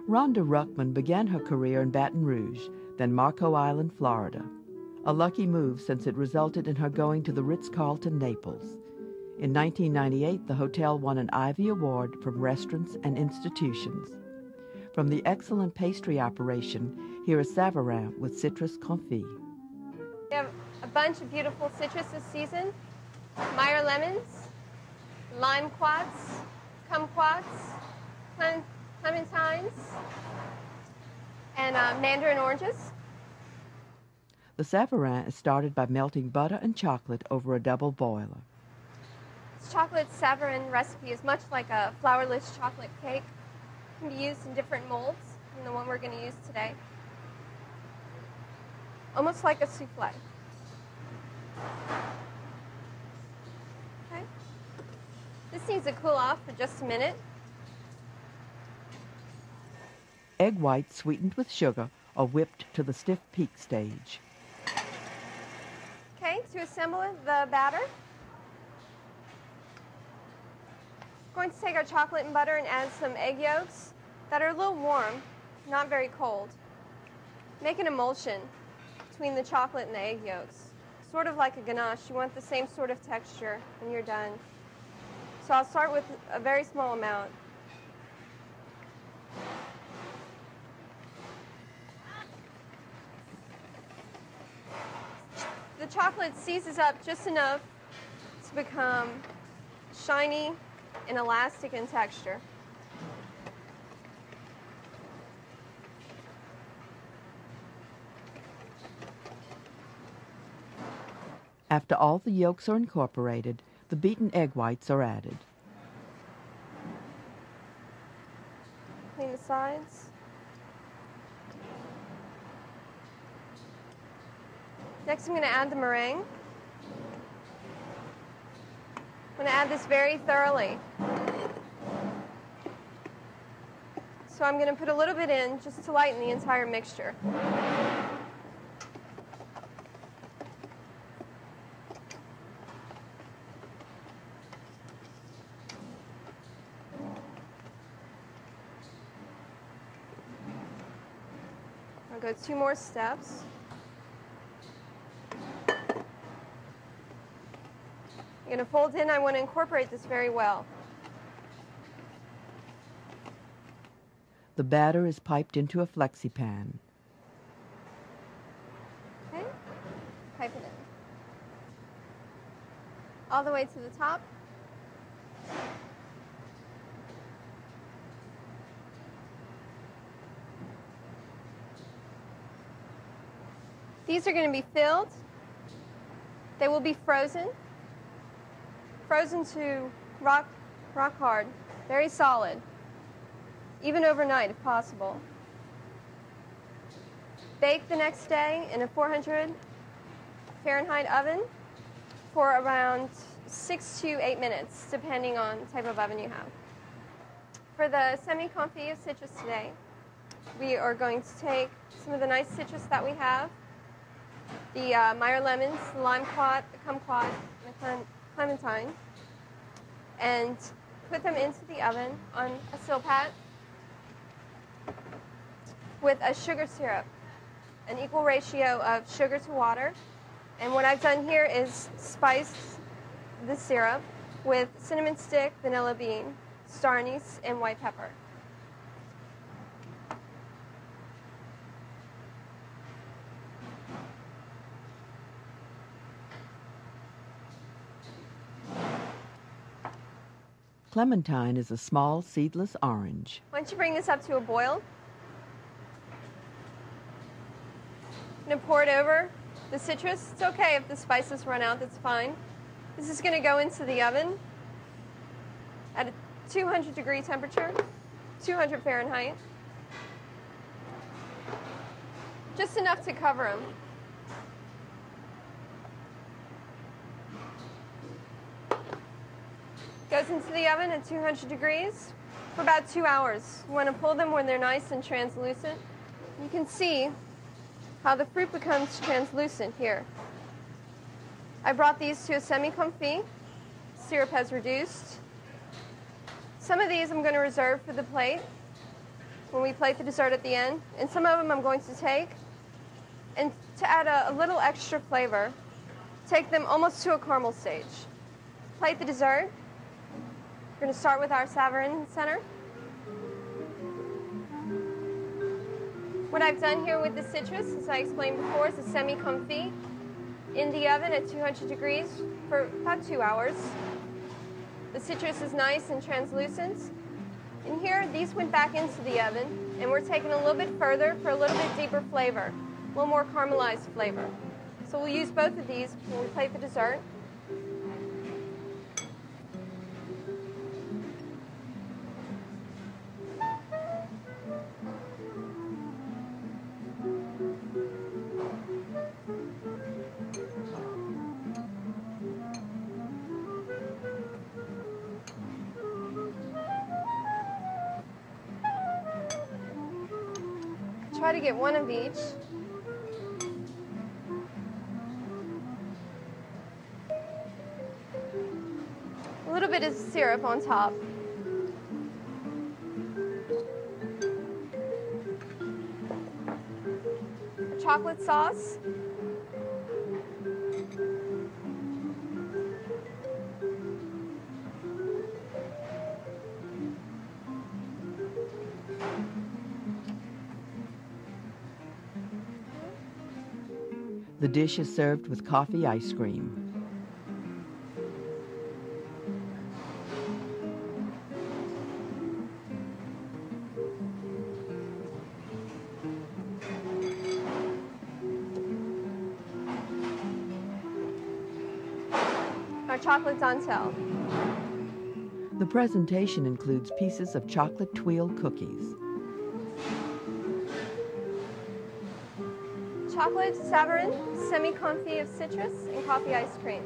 Rhonda Ruckman began her career in Baton Rouge, then Marco Island, Florida. A lucky move since it resulted in her going to the Ritz-Carlton, Naples. In 1998, the hotel won an Ivy Award from Restaurants and Institutions. From the excellent pastry operation, here is Savarin with citrus confit. We have a bunch of beautiful citrus this season. Meyer lemons, lime quats, kumquats, clementines, and mandarin oranges. The Savarin is started by melting butter and chocolate over a double boiler. This chocolate Savarin recipe is much like a flourless chocolate cake. It can be used in different molds than the one we're going to use today. Almost like a souffle. Okay. This needs to cool off for just a minute. Egg whites sweetened with sugar are whipped to the stiff peak stage. Okay, to assemble the batter, we're going to take our chocolate and butter and add some egg yolks that are a little warm, not very cold. Make an emulsion between the chocolate and the egg yolks. Sort of like a ganache. You want the same sort of texture when you're done. So I'll start with a very small amount. The chocolate seizes up just enough to become shiny and elastic in texture. After all the yolks are incorporated, the beaten egg whites are added. Clean the sides. Next, I'm going to add the meringue. I'm going to add this very thoroughly. So I'm going to put a little bit in just to lighten the entire mixture. I'll go 2 more steps. I'm going to fold in. I want to incorporate this very well. The batter is piped into a flexi pan. Okay, pipe it in. All the way to the top. These are going to be filled. They will be frozen to rock hard, very solid, even overnight if possible. Bake the next day in a 400 Fahrenheit oven for around 6 to 8 minutes, depending on the type of oven you have. For the semi-confit of citrus today, we are going to take some of the nice citrus that we have, the Meyer lemons, the lime quat, the kumquat, and the clementine, and put them into the oven on a silpat with a sugar syrup, an equal ratio of sugar to water. And what I've done here is spiced the syrup with cinnamon stick, vanilla bean, star anise, and white pepper. Clementine is a small, seedless orange. Once you bring this up to a boil, I'm going to pour it over the citrus. It's okay if the spices run out, that's fine. This is going to go into the oven at a 200-degree temperature, 200 Fahrenheit. Just enough to cover them. Goes into the oven at 200 degrees for about 2 hours. You want to pull them when they're nice and translucent. You can see how the fruit becomes translucent here. I brought these to a semi-confit. Syrup has reduced. Some of these I'm going to reserve for the plate when we plate the dessert at the end, and some of them I'm going to take, and to add a little extra flavor, take them almost to a caramel stage. Plate the dessert. We're going to start with our Savarin center. What I've done here with the citrus, as I explained before, is a semi-confit in the oven at 200 degrees for about 2 hours. The citrus is nice and translucent. And here, these went back into the oven, and we're taking a little bit further for a little bit deeper flavor, a little more caramelized flavor. So we'll use both of these when we plate the dessert. Try to get one of each. A little bit of syrup on top. A chocolate sauce. The dish is served with coffee ice cream. Our chocolate dentelle. The presentation includes pieces of chocolate tuile cookies. Chocolate Savarin, semi-confit of citrus, and coffee ice cream.